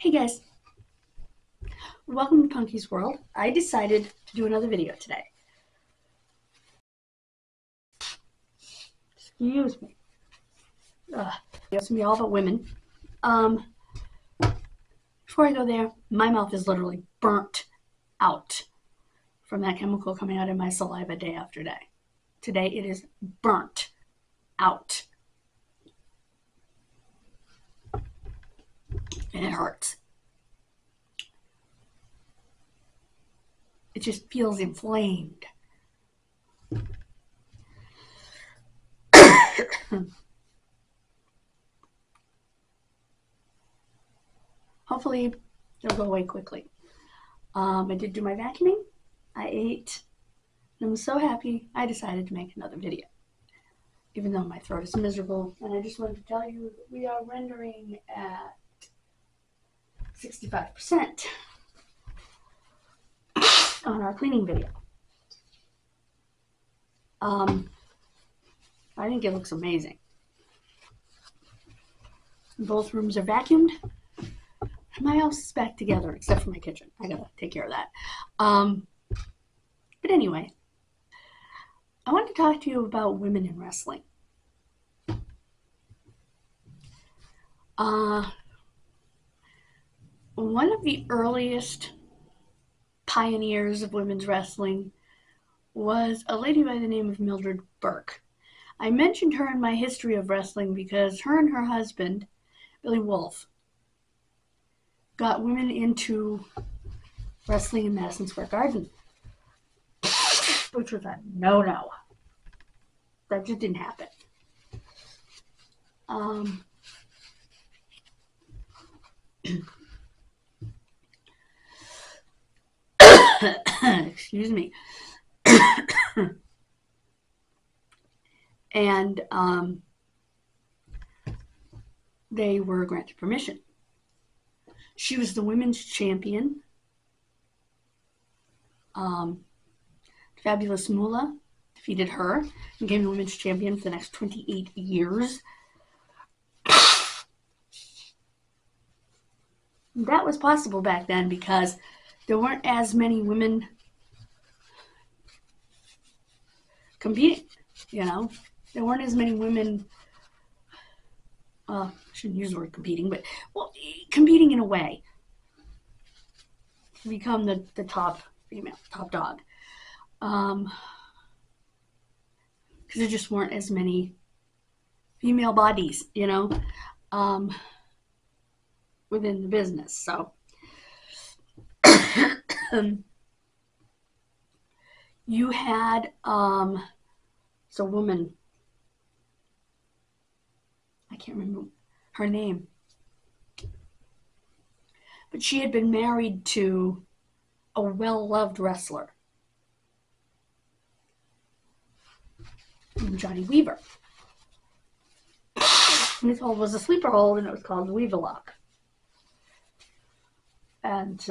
Hey guys, welcome to Punky's World. I decided to do another video today. Excuse me. It's gonna be all about women. Before I go there, my mouth is literally burnt out from that chemical coming out of my saliva day after day. Today it is burnt out. And it hurts. It just feels inflamed. Hopefully it'll go away quickly. I did do my vacuuming. I ate. And I'm so happy I decided to make another video. Even though my throat is miserable. And I just wanted to tell you that we are rendering at 65% on our cleaning video. I think it looks amazing. Both rooms are vacuumed. My house is back together except for my kitchen. I gotta take care of that. But anyway, I want to talk to you about women in wrestling. One of the earliest pioneers of women's wrestling was a lady by the name of Mildred Burke. I mentioned her in my history of wrestling because her and her husband, Billy Wolf, got women into wrestling in Madison Square Garden, which was a no-no. That just didn't happen. Excuse me. And they were granted permission. She was the women's champion. Fabulous Moolah defeated her and became the women's champion for the next 28 years. That was possible back then because there weren't as many women competing, you know. There weren't as many women, I shouldn't use the word competing, but, well, competing in a way to become the top female, top dog. Because there just weren't as many female bodies, you know, within the business. So you had so woman, I can't remember her name, but she had been married to a well-loved wrestler, Johnny Weaver. His hold was a sleeper hold, and it was called the Weaver Lock. And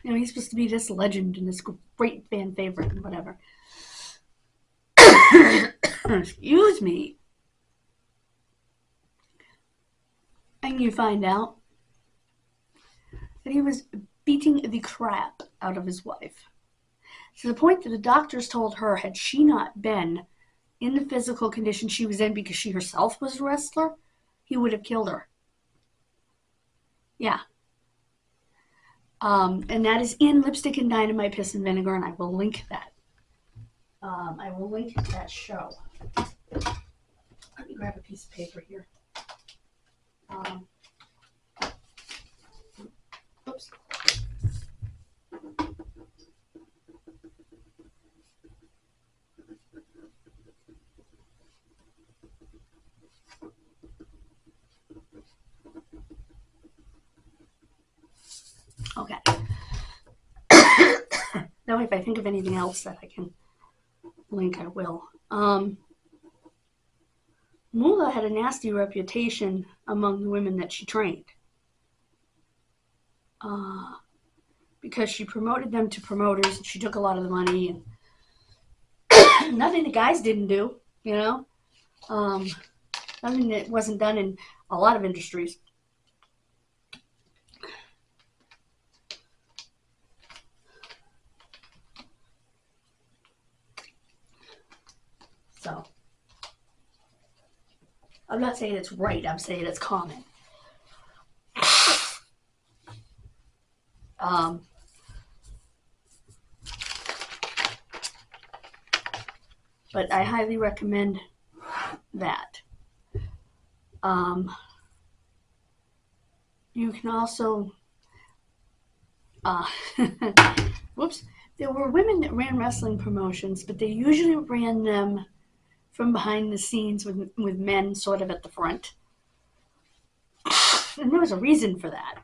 you know, he's supposed to be this legend and this great fan favorite and whatever. Excuse me. And you find out that he was beating the crap out of his wife. To the point that the doctors told her, had she not been in the physical condition she was in because she herself was a wrestler, he would have killed her. Yeah. And that is in Lipstick and Dynamite, Piss and Vinegar, and I will link that. I will link that show. Let me grab a piece of paper here. Oops. Okay. That way, if I think of anything else that I can link, I will. Moolah had a nasty reputation among the women that she trained. Because she promoted them to promoters, and she took a lot of the money, and nothing the guys didn't do, you know? Nothing that wasn't done in a lot of industries. So, I'm not saying it's right, I'm saying it's common. But I highly recommend that. You can also, whoops, there were women that ran wrestling promotions, but they usually ran them from behind the scenes with men sort of at the front. And there was a reason for that.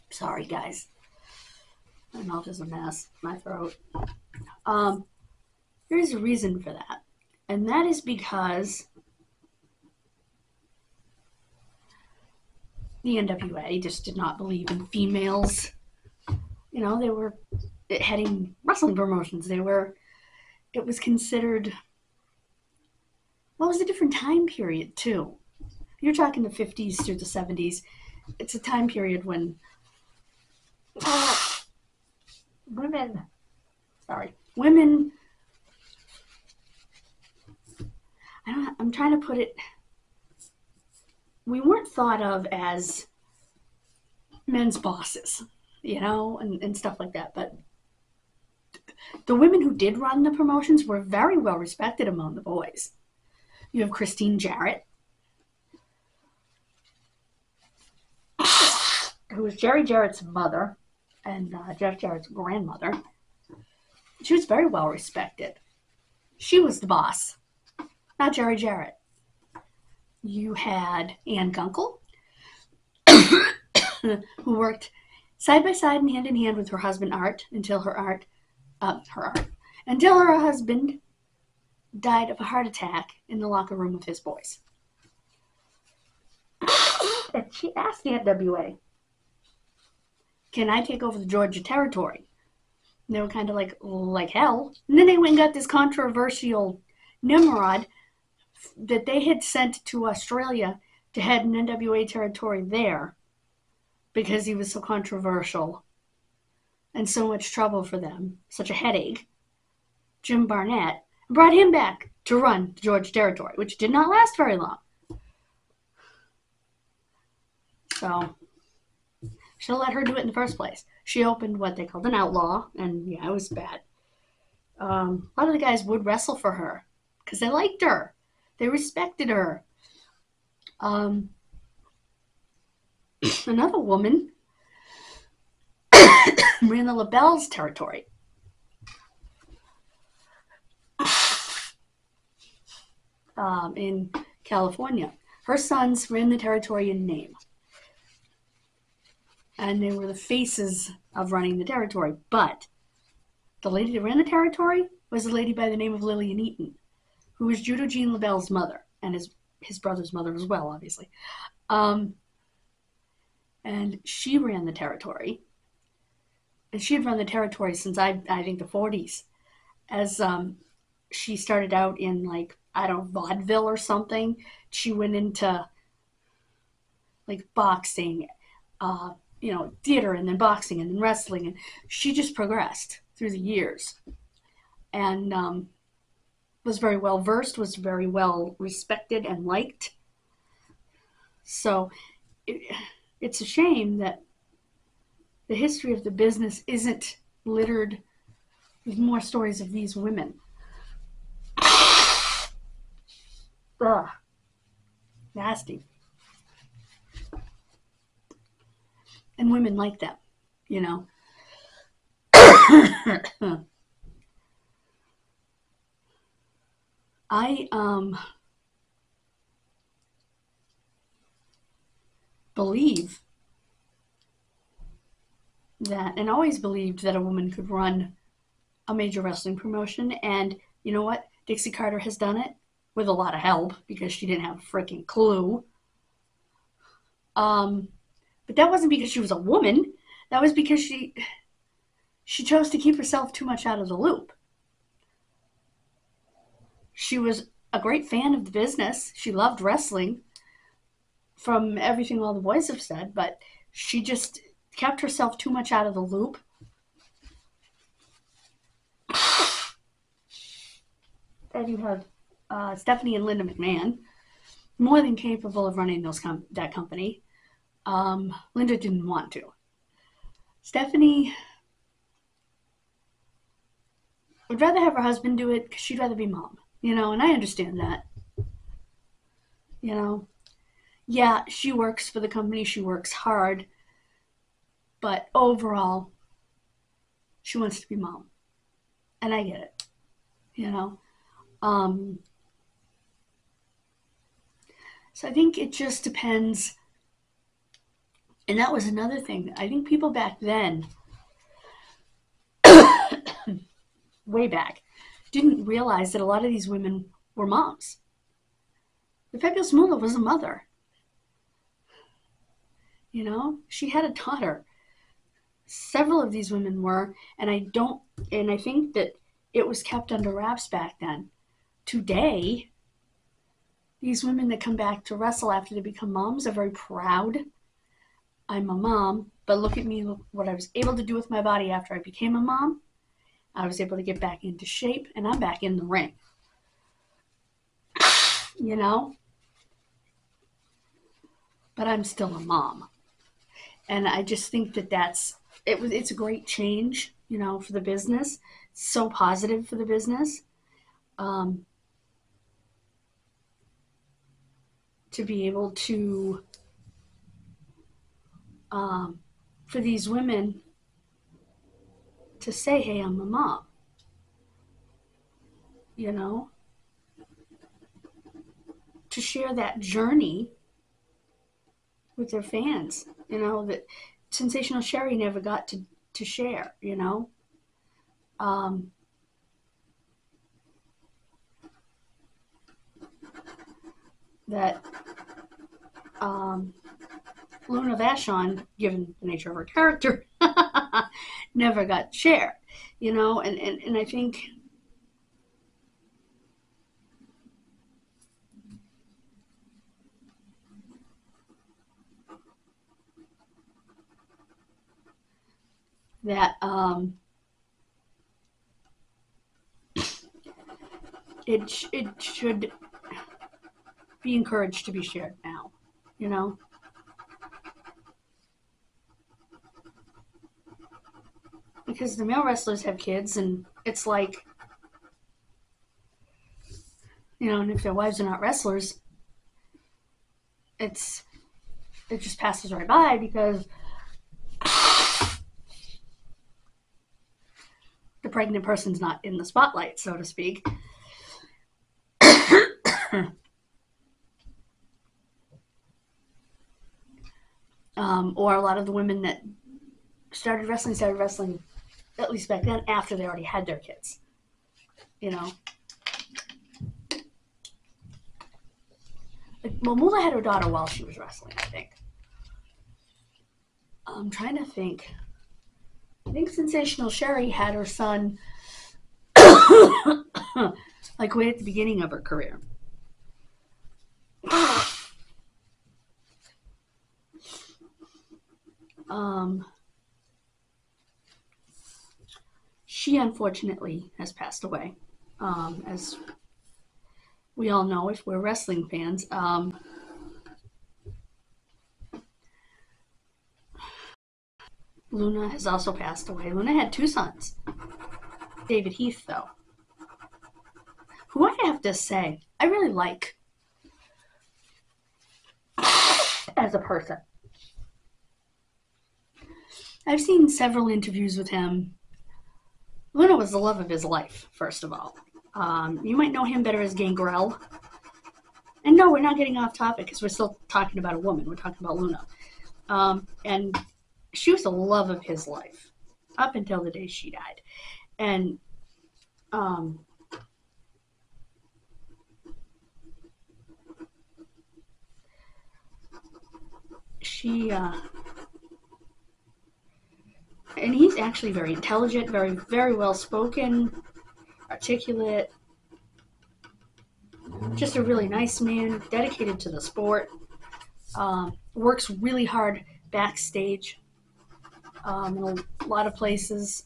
Sorry, guys. My mouth is a mess. My throat. There is a reason for that. And that is because the NWA just did not believe in females. You know, they were heading wrestling promotions. It was considered, well, it was a different time period, too. You're talking the 50s through the 70s. It's a time period when women, I'm trying to put it, we weren't thought of as men's bosses, you know, and stuff like that. But the women who did run the promotions were very well respected among the boys. You have Christine Jarrett, who was Jerry Jarrett's mother and Jeff Jarrett's grandmother. She was very well respected. She was the boss, not Jerry Jarrett. You had Ann Gunkel, who worked side by side and hand in hand with her husband Art until her husband died of a heart attack in the locker room of his boys. And she asked the NWA, "Can I take over the Georgia territory?" And they were kind of like hell. And then they went and got this controversial Nimrod that they had sent to Australia to head an NWA territory there because he was so controversial and so much trouble for them, such a headache. Jim Barnett brought him back to run the Georgia territory, which did not last very long. So, should have let her do it in the first place. She opened what they called an outlaw, and yeah, it was bad. A lot of the guys would wrestle for her because they liked her. They respected her. Another woman ran the LaBelle's territory. In California. Her sons ran the territory in name. And they were the faces of running the territory. But the lady that ran the territory was a lady by the name of Lillian Eaton, who was Judo Gene LaBelle's mother, and his brother's mother as well, obviously. And she ran the territory. And she had run the territory since, I think, the 40s. As she started out in, vaudeville or something. She went into, boxing, theater, and then boxing, and then wrestling. And she just progressed through the years. And was very well versed, was very well respected and liked. So it's a shame that the history of the business isn't littered with more stories of these women. Ugh. Nasty. And women like them, you know. I believe that, and always believed that a woman could run a major wrestling promotion, and you know what? Dixie Carter has done it with a lot of help because she didn't have a freaking clue. But that wasn't because she was a woman. That was because she chose to keep herself too much out of the loop. She was a great fan of the business. She loved wrestling from everything all the boys have said, but she just kept herself too much out of the loop. Then you have Stephanie and Linda McMahon, more than capable of running that company. Linda didn't want to. Stephanie would rather have her husband do it because she'd rather be mom, and I understand that. Yeah, she works for the company, she works hard, but overall, she wants to be mom. And I get it, So I think it just depends. And that was another thing. I think people back then, way back, didn't realize that a lot of these women were moms. The Fabulous Moolah was a mother. She had a daughter. Several of these women were, and I think that it was kept under wraps back then. Today, these women that come back to wrestle after they become moms are very proud. I'm a mom, but look at me, what I was able to do with my body after I became a mom. I was able to get back into shape, and I'm back in the ring. But I'm still a mom. And I just think that it's a great change, for the business. It's so positive for the business. To be able to, for these women to say, hey, I'm a mom, to share that journey with their fans, that Sensational Sherry never got to share, that Luna Vachon, given the nature of her character, never got shared, and I think that it should be encouraged to be shared now, because the male wrestlers have kids, and it's like, and if their wives are not wrestlers, it just passes right by because the pregnant person's not in the spotlight, so to speak. Or a lot of the women that started wrestling, at least back then, after they already had their kids. Moolah had her daughter while she was wrestling, I think. I'm trying to think. I think Sensational Sherry had her son like way at the beginning of her career. She unfortunately has passed away, as we all know if we're wrestling fans. Luna has also passed away. Luna had 2 sons. David Heath, though, who I have to say I really like as a person. I've seen several interviews with him. Luna was the love of his life, first of all. You might know him better as Gangrel. And no, we're not getting off topic because we're still talking about a woman. We're talking about Luna. And she was the love of his life up until the day she died. And and he's actually very intelligent, very, very well spoken, articulate. just a really nice man, dedicated to the sport. Works really hard backstage in a lot of places.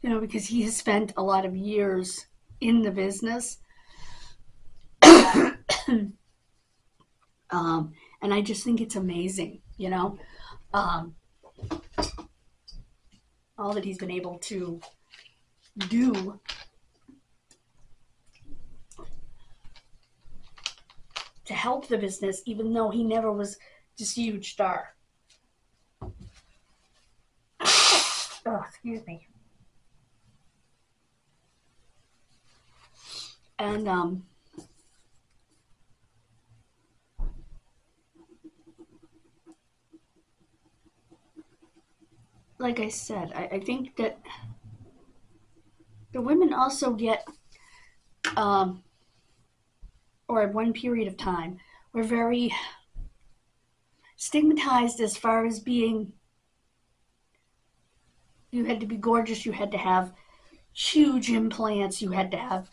Because he has spent a lot of years in the business. And I just think it's amazing, all that he's been able to do to help the business, even though he never was this huge star. Oh, excuse me. And like I said, I think that the women also get, or at one period of time, were very stigmatized as far as being, you had to be gorgeous, you had to have huge implants, you had to have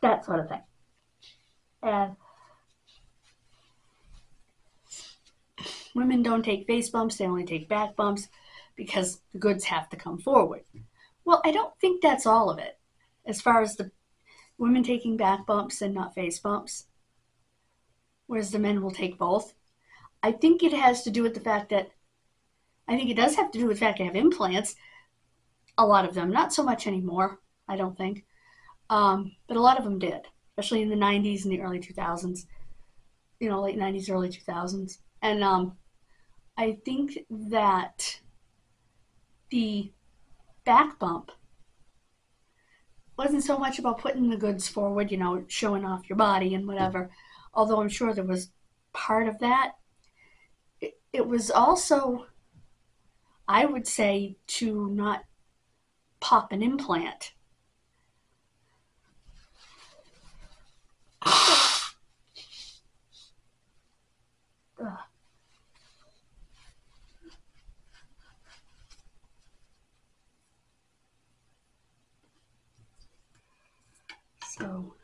that sort of thing. And women don't take face bumps, they only take back bumps because the goods have to come forward. Well, I don't think that's all of it, as far as the women taking back bumps and not face bumps, whereas the men will take both. I think it has to do with the fact that, I think it does have to do with the fact they have implants, a lot of them, not so much anymore, I don't think, but a lot of them did, especially in the 90s and the early 2000s, late 90s, early 2000s. And I think that the back bump wasn't so much about putting the goods forward, showing off your body and whatever, although I'm sure there was part of that. It was also, I would say, to not pop an implant. So,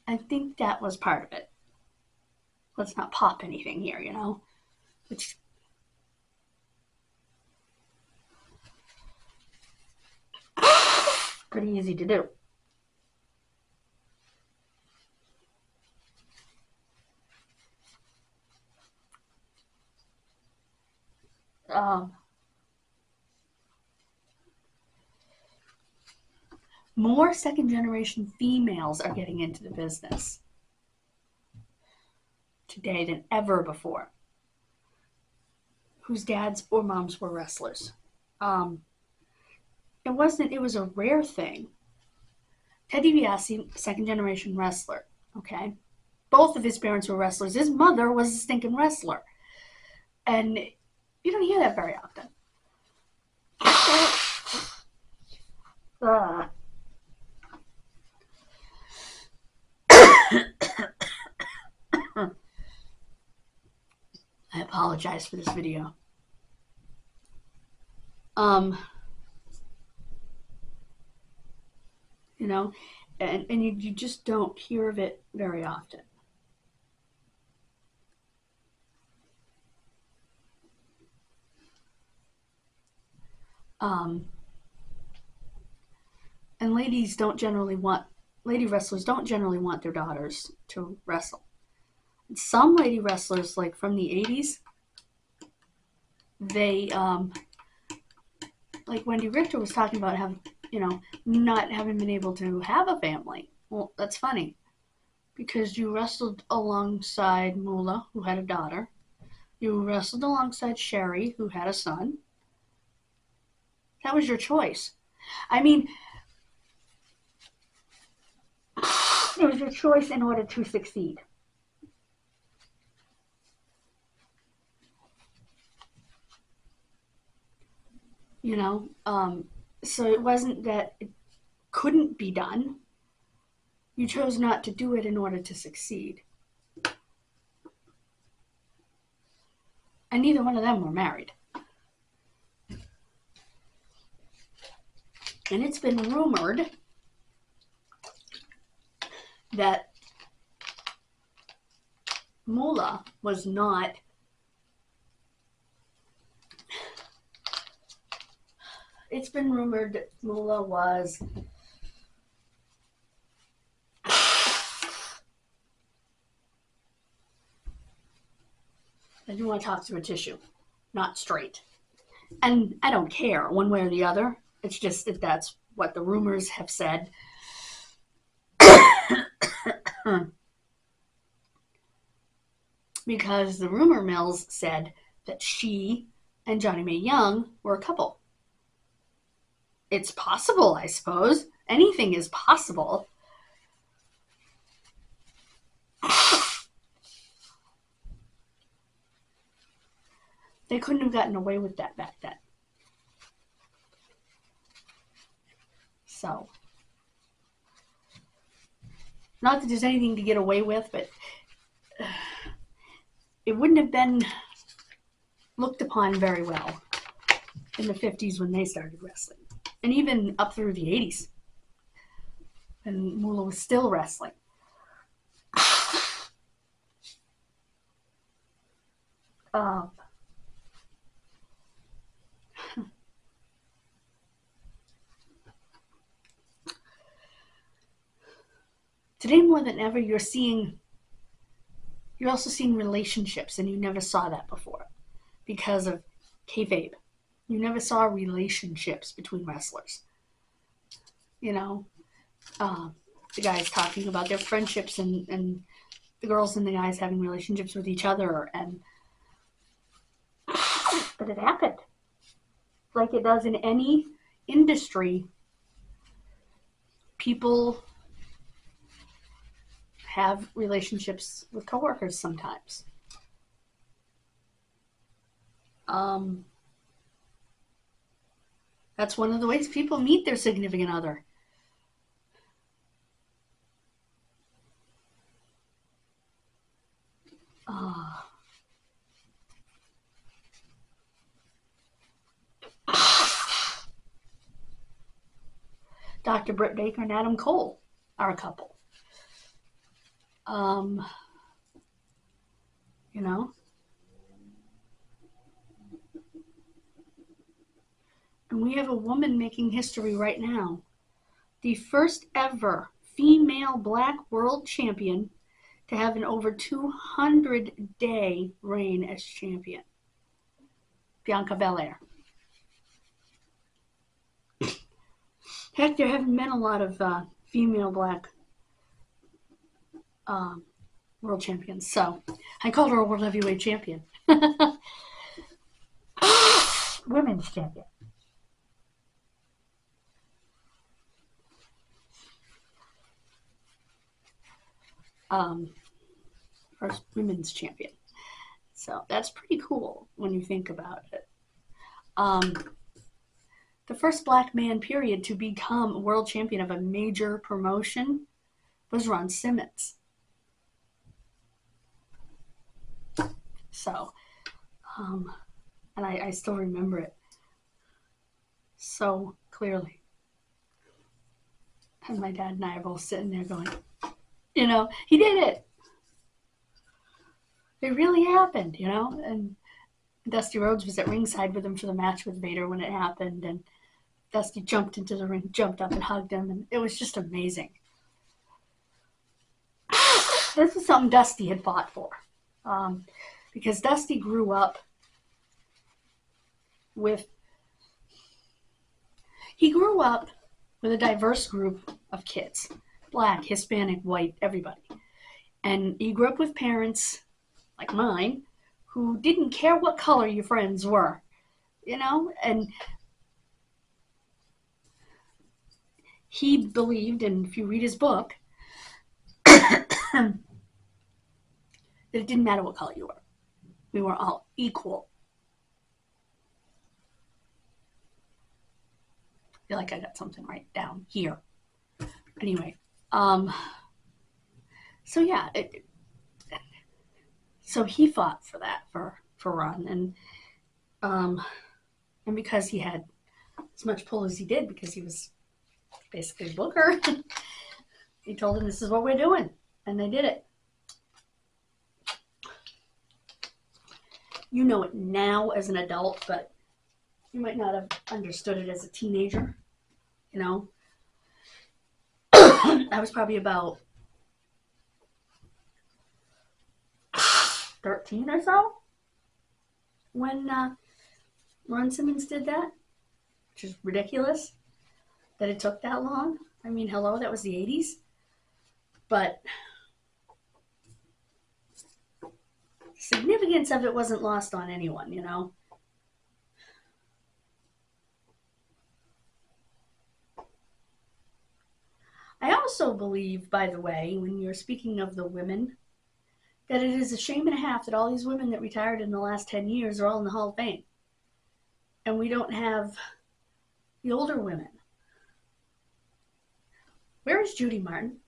I think that was part of it. Let's not pop anything here, which pretty easy to do. More second-generation females are getting into the business today than ever before, whose dads or moms were wrestlers. It was a rare thing. Ted DiBiase, second-generation wrestler, okay? Both of his parents were wrestlers. His mother was a stinking wrestler. And you don't hear that very often. I apologize for this video. And you just don't hear of it very often. And lady wrestlers don't generally want their daughters to wrestle. Some lady wrestlers, like from the 80s, they, like Wendy Richter was talking about not having been able to have a family. Well, that's funny, because you wrestled alongside Moolah, who had a daughter. You wrestled alongside Sherry, who had a son. That was your choice. I mean, it was your choice in order to succeed. you know? So it wasn't that it couldn't be done. You chose not to do it in order to succeed. And neither one of them were married. And it's been rumored that Moolah was not it's been rumored that Moolah was I do want to talk through a tissue, not straight. And I don't care one way or the other. It's just that that's what the rumors have said. Because the rumor mills said that she and Johnny Mae Young were a couple. It's possible, I suppose. Anything is possible. They couldn't have gotten away with that back then. So, not that there's anything to get away with, but it wouldn't have been looked upon very well in the 50s when they started wrestling. And even up through the 80s. And Moolah was still wrestling. Today more than ever, you're also seeing relationships, and you never saw that before because of kayfabe. You never saw relationships between wrestlers. You know, the guys talking about their friendships and the girls and the guys having relationships with each other, but it happened. Like it does in any industry, people have relationships with coworkers sometimes. That's one of the ways people meet their significant other. Dr. Britt Baker and Adam Cole are a couple. You know? And we have a woman making history right now. The first ever female black world champion to have an over 200-day reign as champion. Bianca Belair. Heck, there haven't been a lot of female black world champions. So I called her a world heavyweight champion. Women's champion. First women's champion. So that's pretty cool when you think about it. The first black man, period, to become a world champion of a major promotion was Ron Simmons. So, and I still remember it so clearly. And my dad and I are both sitting there going, you know, he did it. It really happened, you know? And Dusty Rhodes was at ringside with him for the match with Vader when it happened, and Dusty jumped into the ring, jumped up and hugged him, and it was just amazing. This is something Dusty had fought for. Because Dusty grew up with a diverse group of kids. Black, Hispanic, white, everybody. And he grew up with parents, like mine, who didn't care what color your friends were. You know? And he believed, and if you read his book, that it didn't matter what color you were. We were all equal. feel like I got something right down here. Anyway, so yeah, so he fought for that for Ron, and because he had as much pull as he did, because he was basically Booker, he told him, "This is what we're doing," and they did it. You know it now as an adult, but you might not have understood it as a teenager. You know, I was probably about 13 or so when Ron Simmons did that, which is ridiculous that it took that long. I mean, hello, that was the 80s. But the significance of it wasn't lost on anyone, you know? I also believe, by the way, when you're speaking of the women, that it is a shame and a half that all these women that retired in the last 10 years are all in the Hall of Fame. And we don't have the older women. Where is Judy Martin?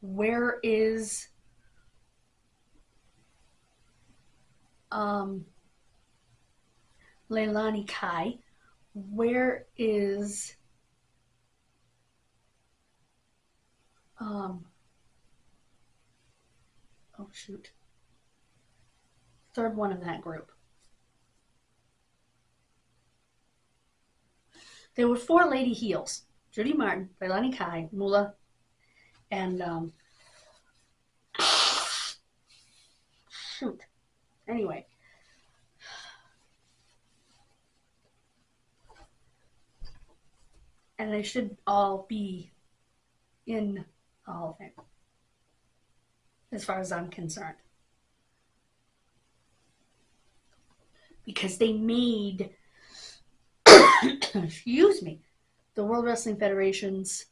Where is Leilani Kai? Where is oh shoot, third one of that group? There were 4 lady heels: Judy Martin, Leilani Kai, Moolah, and shoot. Anyway, and they should all be in the Hall of Fame, as far as I'm concerned, because they made excuse me, the World Wrestling Federation's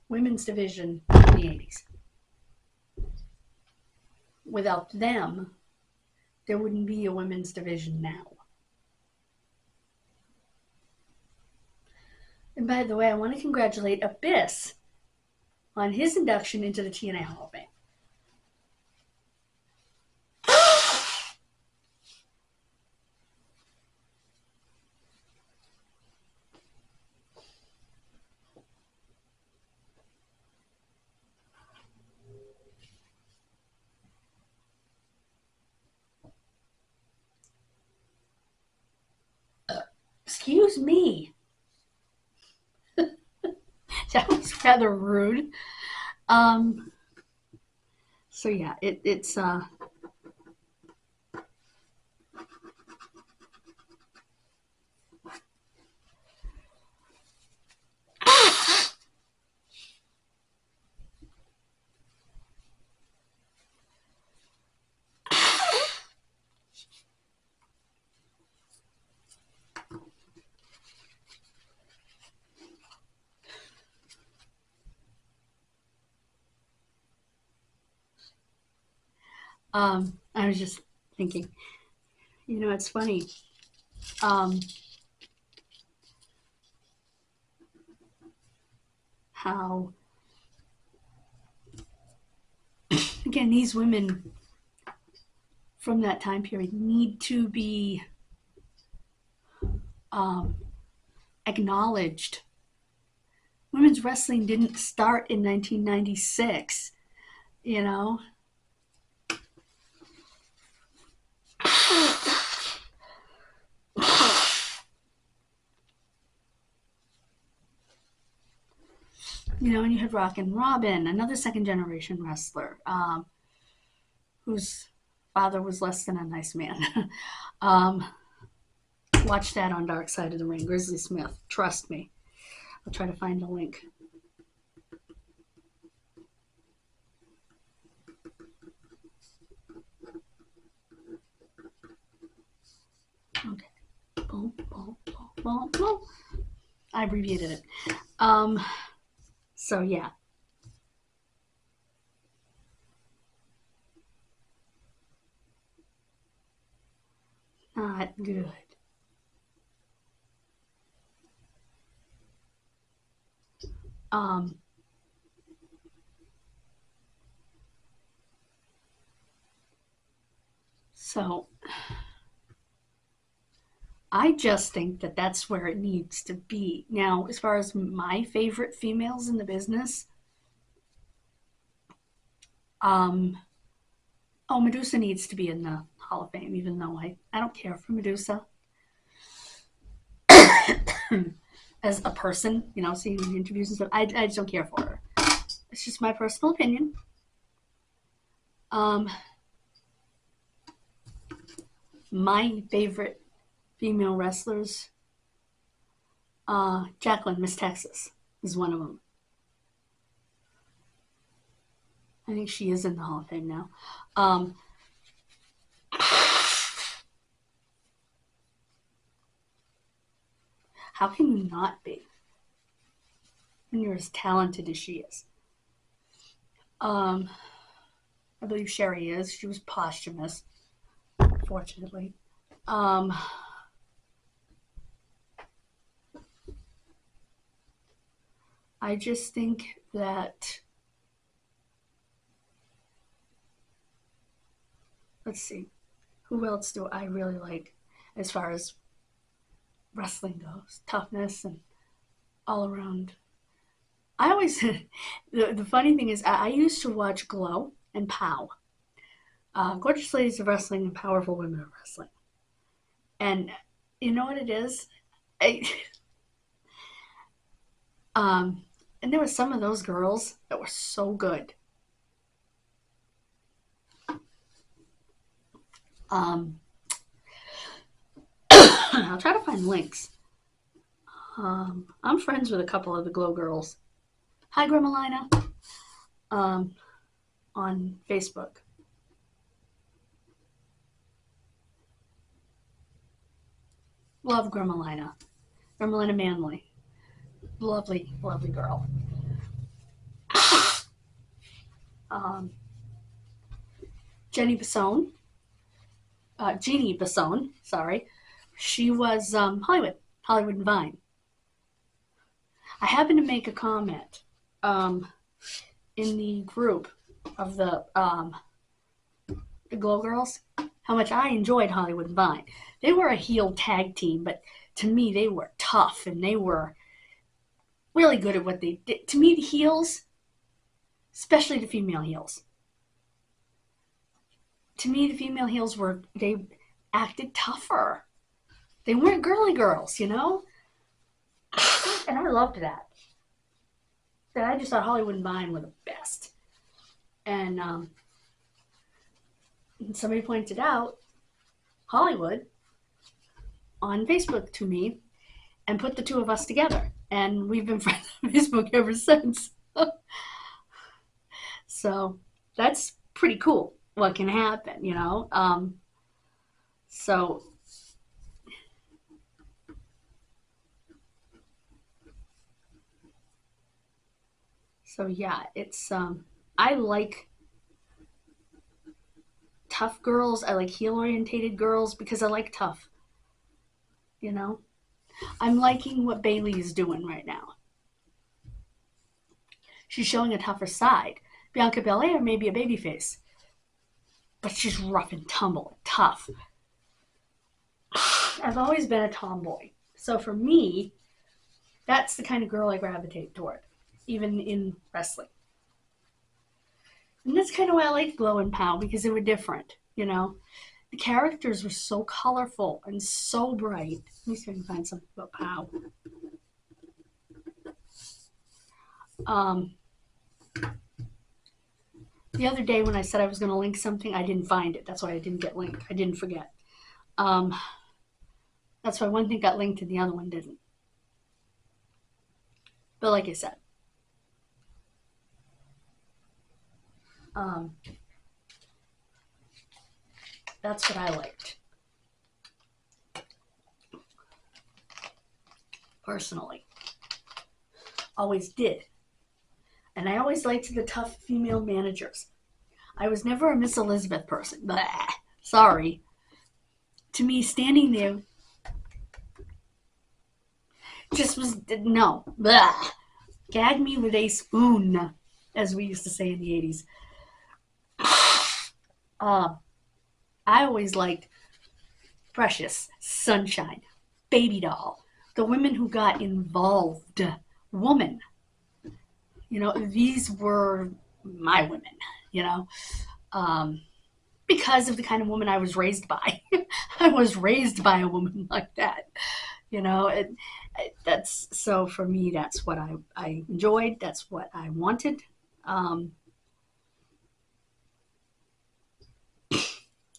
women's division in the 80s. Without them, there wouldn't be a women's division now. And by the way, I want to congratulate Abyss on his induction into the TNA Hall of Fame. Excuse me. That was rather rude. So yeah, it's I was just thinking, you know, it's funny. How, again, these women from that time period need to be acknowledged. Women's wrestling didn't start in 1996, you know? You know, and you had Rockin' Robin, another second generation wrestler, whose father was less than a nice man. Watch that on Dark Side of the Ring, Grizzly Smith. Trust me. I'll try to find a link. Okay. Boom, boom, boom, boom, boom. I abbreviated it. So yeah. Not good. Um, so I just think that that's where it needs to be. Now, as far as my favorite females in the business, um, oh, Medusa needs to be in the Hall of Fame, even though I don't care for Medusa as a person, you know, seeing interviews and stuff. I just don't care for her. It's just my personal opinion. My favorite female wrestlers, Jacqueline, Miss Texas, is one of them. I think she is in the Hall of Fame now. How can you not be when you're as talented as she is? I believe Sherry is. She was posthumous, fortunately. I just think that, let's see, who else do I really like as far as wrestling goes? Toughness and all around. I always, the funny thing is, I used to watch Glow and POW. Gorgeous Ladies of Wrestling and Powerful Women of Wrestling. And you know what it is? And there were some of those girls that were so good. I'll try to find links. I'm friends with a couple of the Glow girls. Hi, Grimalina. On Facebook. Love Grimalina. Grimalina Manley. Lovely, lovely girl. Jeannie Basone, sorry. She was Hollywood and Vine. I happened to make a comment in the group of the Glow Girls how much I enjoyed Hollywood and Vine. They were a heel tag team, but to me they were tough and they were really good at what they did. To me, the heels, especially the female heels, they acted tougher. They weren't girly girls, you know? And I loved that. And I just thought Hollywood and Vine were the best. And somebody pointed out Hollywood on Facebook to me and put the two of us together. And we've been friends on Facebook ever since. So that's pretty cool what can happen, you know? So yeah, it's I like tough girls. I like heel orientated girls because I like tough. You know? I'm liking what Bailey is doing right now. She's showing a tougher side. Bianca Belair may be a babyface, but she's rough and tumble, tough. I've always been a tomboy. So for me, that's the kind of girl I gravitate toward, even in wrestling. And that's kind of why I liked Glow and POW, because they were different, you know? The characters were so colorful and so bright. Let me see if I can find something about POW. The other day when I said I was going to link something, I didn't find it. That's why I didn't get linked. I didn't forget. That's why one thing got linked and the other one didn't. But like I said, that's what I liked. Personally. Always did. And I always liked the tough female managers. I was never a Miss Elizabeth person. Blah. Sorry. To me, standing there just was, no. Blah. Gag me with a spoon, as we used to say in the 80s. I always liked Precious, Sunshine, Baby Doll, the women who got involved. Woman. You know, these were my women, you know, because of the kind of woman I was raised by. I was raised by a woman like that, you know. That's so for me. That's what I enjoyed. That's what I wanted.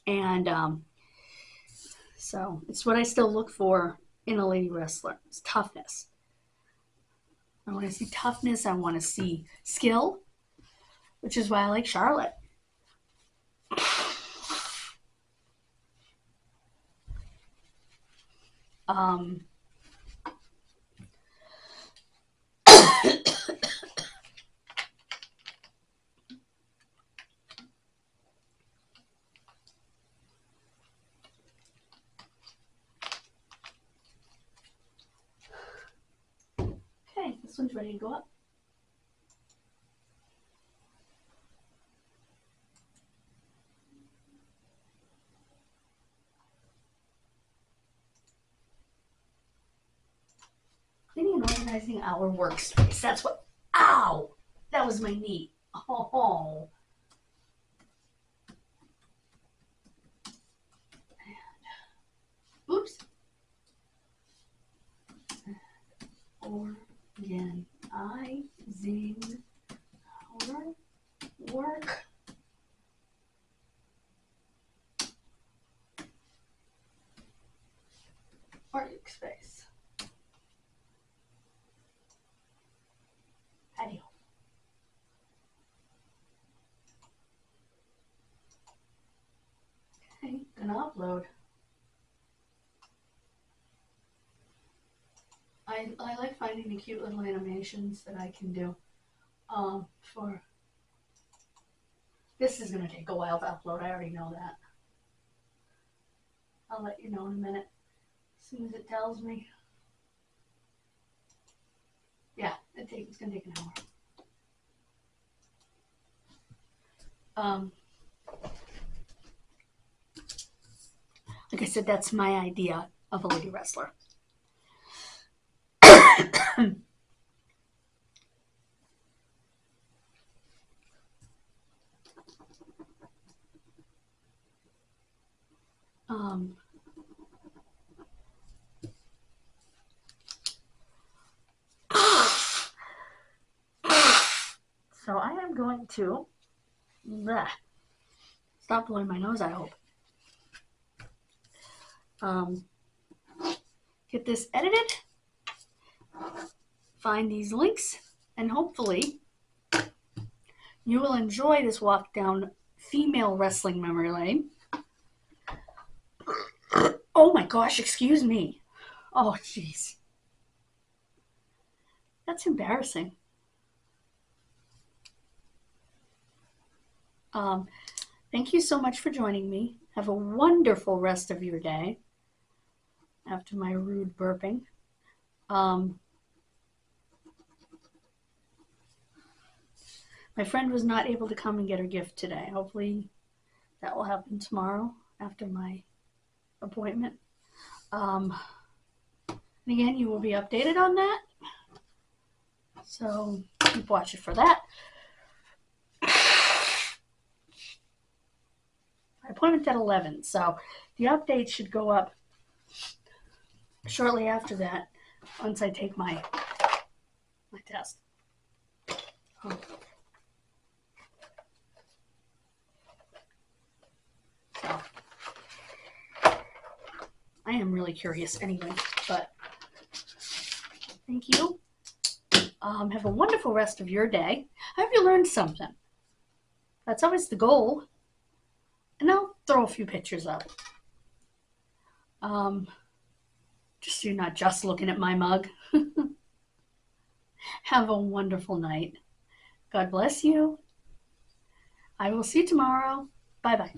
And so it's what I still look for in a lady wrestler. It's toughness. I want to see toughness. I want to see skill, which is why I like Charlotte. Okay, this one's ready to go up. Cleaning and organizing our workspace. That's what. Ow! That was my knee. Oh. And, oops. Organizing our work. Workspace. Patio. Okay, gonna upload. I like finding the cute little animations that I can do. For this is gonna take a while to upload. I already know that. I'll let you know in a minute, as soon as it tells me. Yeah, it's gonna take an hour. Like I said, that's my idea of a lady wrestler. So I am going to stop blowing my nose, I hope. Get this edited, find these links, and hopefully you will enjoy this walk down female wrestling memory lane. Oh my gosh, excuse me. Oh, jeez. That's embarrassing. Thank you so much for joining me. Have a wonderful rest of your day after my rude burping. My friend was not able to come and get her gift today. Hopefully that will happen tomorrow after my appointment. And again, you will be updated on that. So keep watching for that. My appointment's at 11, so the update should go up shortly after that, once I take my test. Oh. So I am really curious anyway, but thank you. Have a wonderful rest of your day. I hope you learned something. That's always the goal. And I'll throw a few pictures up. Just so you're not just looking at my mug. Have a wonderful night. God bless you. I will see you tomorrow. Bye-bye.